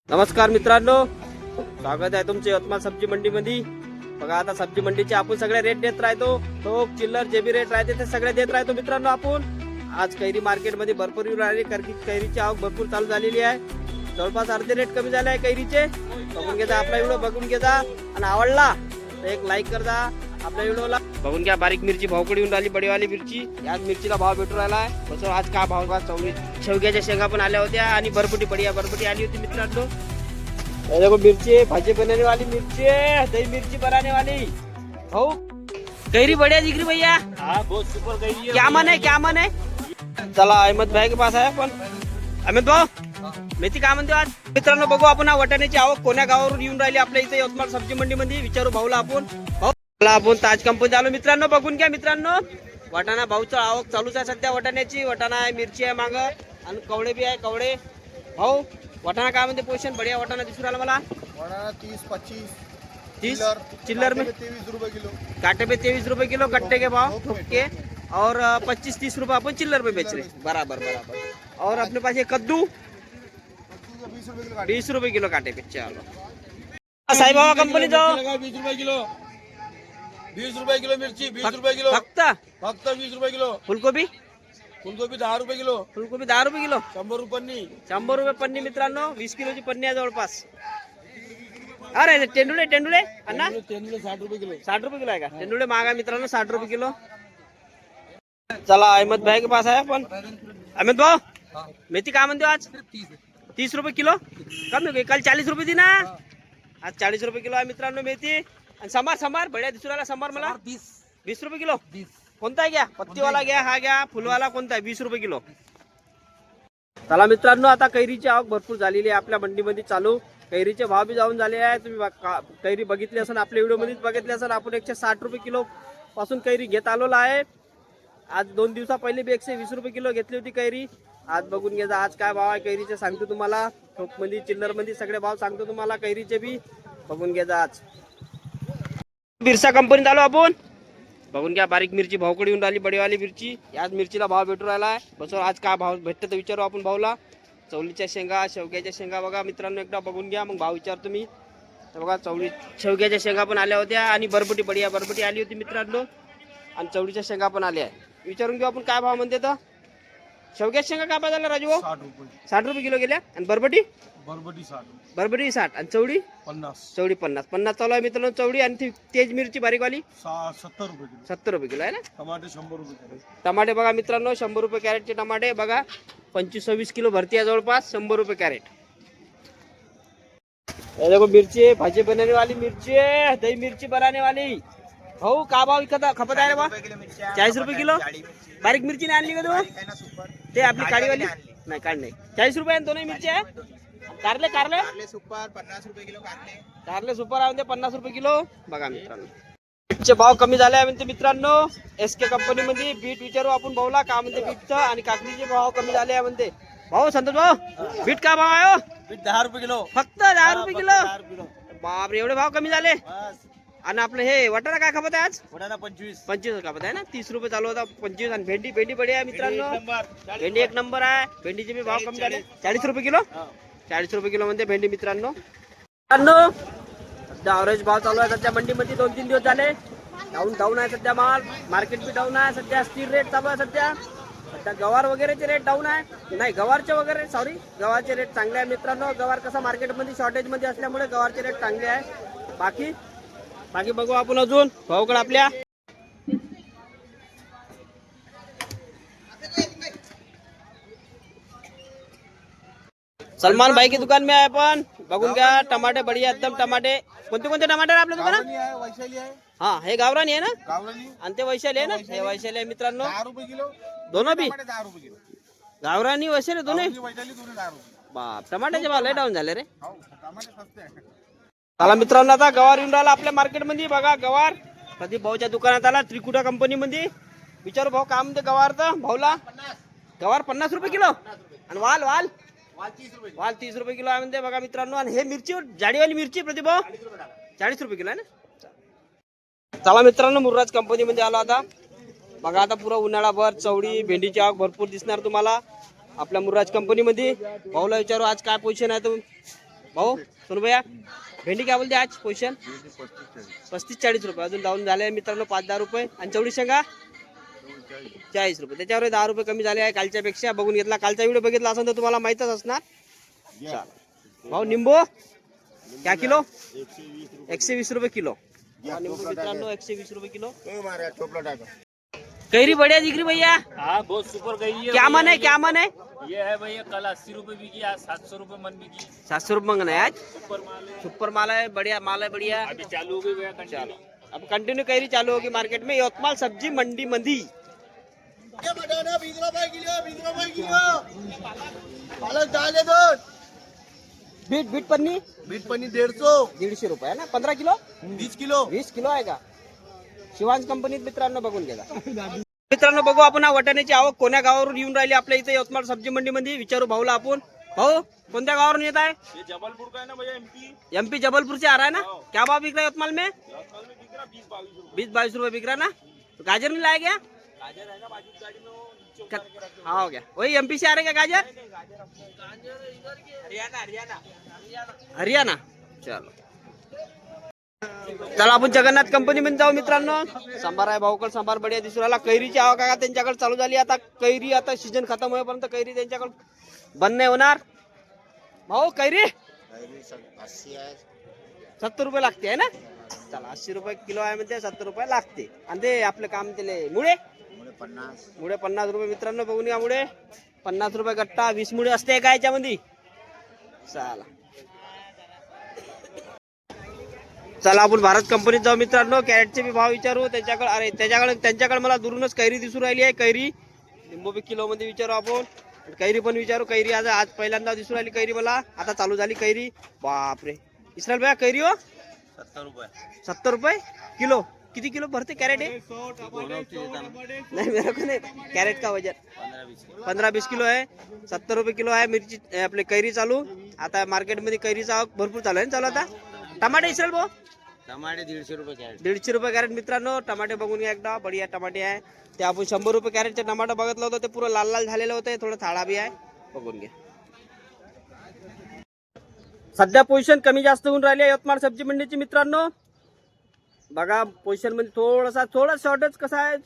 नमस्कार मित्रांनो, स्वागत आहे तुमचे यवतमाळ सब्जी मंडी मध्ये। बघा आता सब्जी मंडीचे आपण सगळे रेट देत राहतो, ठोक चिल्लर जे बी रेट राहते ते सगळे देत राहतो मित्रांनो। आपण आज कैरी मार्केट मध्ये भरपूर येऊन राहिली, कैरीची आवक भरपूर चालू झालेली आहे। जवळपास अर्धे रेट कमी झाले आहे कैरीचे। बघून घ्या आपला व्हिडिओ, बघून घ्या आणि आवडला तर एक लाईक कर जा आपल्या व्हिडिओला। बघून घ्या बारीक मिरची भावकडी येऊन राहिली, बडीवाली मिरची। याच मिरचीला भाव भेटून राहिला आहे। बस आज का भाव बा शेवग्याच्या शेंगा पण आल्या होत्या आणि बरबटी बरबटी आली होती मित्रांनो। देखो मिर्ची भाजी बनाने वाली मिर्ची है, दही मिर्ची बनाने वाली। हो कैरी बढ़िया दिख रही भैया। हाँ बहुत सुपर कैरी है। क्या मन है, क्या मन है? चला अहमद भाई के पास आहे आपण। अहमद भाऊ मेथी काय म्हणते आज? मित्रांनो बघू आपण वटाण्याची आवक कोण्या गावावरून येऊन राहिली आपल्या इथे यवतमाळ सब्जी मंडी मध्ये। विचारू भाऊला आपण। भाऊ आपण ताज कंपनी आलो मित्रांनो। बघून घ्या मित्रांनो, वटाणा भाऊचा आवक चालूच आहे सध्या। वटाण्याची वटाणा आहे, मिरची आहे माग आणि कवडे बी आहे। कवडे भाऊ वटाणा काय म्हणते पोषण? बढ़िया वटाणा दिसून राहिला मला। वटाणा 30-25 30 चिल्लर में 23 रुपए किलो। कांटे पे 23 रुपए किलो, गट्टे के भाव ठोक के। और 25-30 रुपए अपन चिल्लर में बेच रहे। बराबर बराबर। और अपने पास ये कद्दू 20 रुपए किलो। 20 रुपए किलो कांटे पे। चलो साई बाबा कंपनी जाओ। 20 रुपए किलो, 20 रुपए किलो मिर्ची, 20 रुपए किलो फक्त फक्त 20 रुपए किलो। फुलकोबी, फुलगोबी 10 रुपए किलो, फुलकोबी 10 रुपये किलो, 100 रुपये 100 रुपये पन्नी मित्रांनो। 20 किलोची पन्नी आहे जवळपास। अरे टेंडुळे टेंडुळे अण्णा तेंदुळे 60 रुपए किलो। 60 रुपये किलो आहे का? टेंडुळे महाग आहे मित्रांनो, 60 रुपये किलो। चला अहमद भाई के पास आहे आपण। अहमद भाऊ मेथी काय म्हणते आज? 30 रुपये किलो कमी हो गई, कल 40 रुपये थी ना, आज 40 रुपये किलो आहे मित्रांनो मेथी। आणि संभार संभार बढ़िया दिसून राहिला संभार मला। 20 रुपये किलो। कोणता आहे घ्या? पत्तीवाला घ्या, हा घ्या, फुलवाला कोणता आहे? 20 रुपये किलो। चला मित्रांनो, आता कैरीची आवक भरपूर झालेली आहे आपल्या मंडीमध्ये चालू। कैरीचे भाव बी जाऊन झाले आहे। तुम्ही कैरी बघितली असेल, आपल्या व्हिडिओ मध्येच बघितली असेल। आपण 160 रुपये किलो पासून कैरी घेत आलेलो आहे। आज 2 दिवसा पहिले बी 120 रुपये किलो घेतली होती कैरी। आज बघून घ्या आज काय भाव आहे कैरीचे सांगतो तुम्हाला। ठोक मध्ये चिल्लर मध्ये सगळे भाव सांगतो तुम्हाला कैरीचे बी। बघून घ्या आज बिरसा कंपनीत आलो आपण। बघून घ्या बारीक मिरची भावकडी येऊन राहिली, बडीवाली मिरची। याच मिरचीला भाव भेटू राहिला आहे। बस आज काय भाव भेटतं तर विचारू आपण भाऊला। चवलीच्या शेंगा, शेवग्याच्या शेंगा बघा मित्रांनो, एकदा बघून घ्या मग भाव विचारतो मी। तर बघा शेवग्याच्या शेंगा पण आल्या होत्या आणि बरबटी बरबटी आली होती मित्रांनो। आणि चवळीच्या शेंगा पण आल्या आहे। विचारून घेऊ आपण काय भाव म्हणते तर। शेवग्याच्या शेंगा काय झाला राजू? 60 रुपये 60 रुपये किलो गेल्या। आणि बरबटी बरबटी 60, बरबटी 60 आणि चवळी 50, चवळी 50 चालू आहे मित्रांनो चवळी। आणि तेज मिरची बारीकवाली 70 रुपये किलो। 70 रुपये किलो आहे ना। टमाटे 100 रुपये किलो। टमाटे बघा मित्रांनो, 100 रुपये कॅरेटचे टमाटे बघा। 25-26 किलो भरती आहे जवळपास, 100 रुपये कॅरेट। ये देखो मिर्ची भाजी बनाने वाली मिर्ची है, दही मिर्ची बनाने वाली। भाऊ का भाव खपत आहे रे बा? 40 रुपये किलो। बारीक मिरची नाही आणली का तू? ते आपली काळीवाली नाही, काढ नाही। 40 रुपये दोनही मिरची आहे। कारले कारले सुपर 50 रुपए किलो। कारले सुपर आहे 50 रुपये किलो। बघा मित्रांनो बीटचे भाव कमी झाले आहे म्हणते मित्रांनो। SK कंपनी मध्ये बीट विचारू आपण भाऊला का म्हणते बीटचं। आणि काकडीचे भाव कमी झाले आहे म्हणते। भाऊ संतोष भाऊ बीट का भाव आहे? बीट 10 रुपये किलो। फक्त 10 रुपये किलो। 10 रुपये किलो। बापरे एवढे भाव कमी झाले। बस आणि आपलं हे वटाणा काय खपत आहे आज? वटाणा 25 खपत आहे ना। 30 रुपये चालू होता, 25। आणि भेंडी बडी आहे मित्रांनो। नंबर भेंडी एक नंबर आहे। भेंडीचे बी भाव कमी झाले। 40 रुपये किलो। 40 रुपये किलो म्हणते भेंडी मित्रांनो। सध्या ऑरेंज भाव चालू आहे सध्या मंडीमध्ये। 2-3 दिवस झाले डाऊन आहे सध्या माल। मार्केट बी डाऊन आहे सध्या। स्थिर रेट चालू आहे सध्या। गवार वगैरेचे रेट डाऊन आहे, नाही गवारचे वगैरे गवारचे रेट चांगले आहे मित्रांनो। गवार कसं मार्केटमध्ये शॉर्टेज मध्ये असल्यामुळे गवारचे रेट चांगले आहे। बाकी बघू आपण अजून भाऊकडे आपल्या। सलमान भाई की दुकान में आहे आपण। बघून घ्या टमाटे बढ़िया एकदम टमाटे। कोणते टमाटे आहे आपल्या दुकानात? गावरानी आहे, वैशाली आहे। हा हे गावरानी आहे ना, गावरानी आणि ते वैशाली आहे ना। हे वैशाली आहे मित्रांनो। 10 रुपये किलो। दोनों बी टमाटे 10 रुपये किलो। गावरानी वैशाली दोन्ही। गावरानी, वैशाली दोन्ही 10 रुपये। बाप टमाट्याचे भाव लय डाऊन झाले रे। हो टमाटे सस्ते आहे। चला मित्रांनो, आता गवार येऊन राहिला आपल्या मार्केटमध्ये। बघा गवार प्रदीप भाऊच्या दुकानात आला, त्रिकुटा कंपनी मध्ये। विचारू भाऊ काय म्हणते गवार तर भाऊला? गवार 50 रुपये किलो। आणि वाल 30 रुपये किलो आहे म्हणते बघा मित्रांनो। आणि हे मिरची जाडीवाली मिरची प्रदीप भाऊ 40 रुपये किलो आहे ना। चला मित्रांनो, मुर्राज कंपनी मध्ये आलो आता। बघा आता पुरा उन्हाळाभर चवडी भेंडीची आवक भरपूर दिसणार तुम्हाला आपल्या मुर्राज कंपनी मध्ये। भाऊला विचारू आज काय पोझिशन आहे तर भाऊ सोनू भैया भेंडी काय बोलते आज पोझिशन 35-40 रुपये अजून डाऊन झाले मित्रांनो 5-10 रुपये. आणि चवळी शेंगा 40 रुपये. त्याच्यावर 10 रुपये कमी झाले आहे कालच्या पेक्षा. बघून घेतला कालचा व्हिडिओ बघितला असेल तर तुम्हाला माहीतच असणार. भाऊ निंबू क्या किलो 120 रुपये किलो. निंबू मित्रांनो 120 रुपये किलो. कैरी बढ़िया दिख रही भैया. हाँ बहुत सुपर गई है। क्या मन है क्या मन है. ये है भैया कल 80 रुपए बिकी, आज 700 रुपए मन बिकी। 700 रुपये मंगना है आज. सुपर माल है, सुपर माल है बढ़िया माल है बढ़िया. अभी चालू हो गई भैया कंटिन्यू। चलो अब कंटिन्यू कैरी चालू होगी मार्केट में यवतमाळ सब्जी मंडी मध्ये. बीट बीट पन्नी बीट पनीर 150, 150 रुपये आहे ना. 15 किलो 20 किलो. 20 किलो आहे का. शिवांश कंपनीत मित्रांनो बघून घ्या. मित्रांनो बघू आपण हा वाटाण्याची आवक कोण्या गावावरून येऊन राहिली आपल्या इथे यवतमाळ सब्जी मंडी मध्ये. विचारू भाऊला आपण. भाऊ कोणत्या गावावरून येत आहे. ये जबलपुर का है ना भैया, एमपी। एमपी जबलपुर से आ रहा है ना. क्या भाव बिक रहा है यवतमाल में. यवतमाल में बिक रहा 20-22 रुपए। 20-22 रुपये बिक रहा ना. तो गाजर नहीं लाया क्या. गाजर है ना बाजू की गाड़ी में, वो नीचे उतार के रखे हाँ हो गया. वही एमपी से आ रहे क्या गाजर. हरियाणा. चलो चला आपण जगन्नाथ कंपनी मध्ये जाऊ मित्रांनो. सांबार आहे भाऊकड. सांबार बढिया दिसून राहिला. कैरीची आवक का त्यांच्याकडे चालू झाली. आता कैरी आता सीजन खतम होईपर्यंत कैरी त्यांच्याकडे बंद नाही होणार. भाऊ कैरी 70 रुपये लागते आहे ना. चला 80 रुपये किलो आहे म्हणजे 70 रुपये लागते. आणि ते आपलं काम ते मुळे 50 रुपये मित्रांनो. बघून या मुळे 50 रुपये गट्टा. 20 मुळे असते का याच्यामध्ये. चला चला आपण भारत कंपनीत जाऊ मित्रांनो. कॅरेटचे बी भाव विचारू त्याच्याकडे. अरे त्यांच्याकडे मला दुरूनच कैरी दिसू राहिली आहे. कैरी लिंबू बी किलो मध्ये विचारू आपण. कैरी पण विचारू. कैरी आज पहिल्यांदा दिसू राहिली कैरी मला. आता चालू झाली कैरी. बापरे इस्रायल भैया कैरी हो 70 रुपए। 70 रुपये किलो. किती किलो भरते कॅरेट है. नहीं मेरे को नहीं. कॅरेट का वजन 15-20 किलो है. 70 रुपये किलो आहे मिरची आपले कैरी चालू. आता मार्केट मध्ये कैरीचा आवक भरपूर चालू आहे ना. चालू आता टमाटे इस्रायल भाऊ. टमाटे 150 रुपए कैरेट। 150 रुपये कॅरेट मित्रांनो. टमाटे बघून घ्या एकदा. बढिया टमाटे आहे. ते आपण 100 रुपये कॅरेटचे टमाटर बघितलं होतं. ते पुरं लाल लाल झालेलं होतं. थोडं थाळा बी आहे. बघून घ्या. सध्या पोझिशन कमी जास्त होऊन राहिली आहे यवतमाळ सब्जी मंडीची मित्रांनो. बघा पोझिशन मध्ये थोडा शॉर्टेज कसा आहे.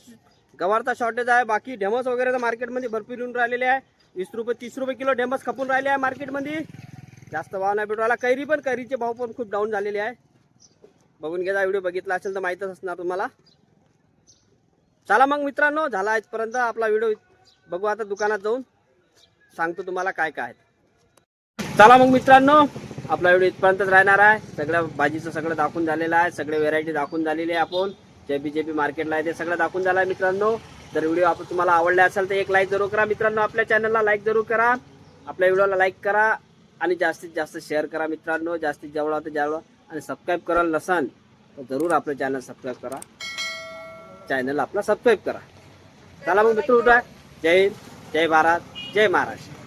गवारचा शॉर्टेज आहे. बाकी ढेमस वगैरे तर मार्केटमध्ये भरपूर येऊन राहिलेले आहे. 20 रुपये 30 रुपये किलो ढेमस खपून राहिले आहे मार्केटमध्ये. जास्त भाव नाही भेटू राहिला. कैरी पण कैरीचे भाव पण खूप डाऊन झालेले आहे. बघून घ्या. व्हिडिओ बघितला असेल तर माहीतच असणार तुम्हाला. चला मग मित्रांनो झाला आजपर्यंत आपला व्हिडिओ. बघू आता दुकानात जाऊन सांगतो तुम्हाला काय काय आहे. चला मग मित्रांनो आपला व्हिडिओ इथपर्यंतच राहणार आहे. सगळ्या भाजीचं सगळं दाखवून झालेलं आहे. सगळे व्हेरायटी दाखवून झालेली आहे. आपण जेबी मार्केटला आहे ते सगळं दाखवून झालं आहे मित्रांनो. जर व्हिडिओ आपण तुम्हाला आवडला असेल तर एक लाईक जरूर करा मित्रांनो. आपल्या चॅनलला लाईक जरूर करा. आपल्या व्हिडिओला लाईक करा आणि जास्तीत जास्त शेअर करा मित्रांनो. जास्तीत जेवढा तर जेवढा. आणि सबस्क्राईब करायला नसाल तर जरूर आपलं चॅनल सबस्क्राईब करा. चॅनल आपला सबस्क्राईब करा. चला मग मित्र उठा. जय हिंद, जय भारत, जय महाराष्ट्र.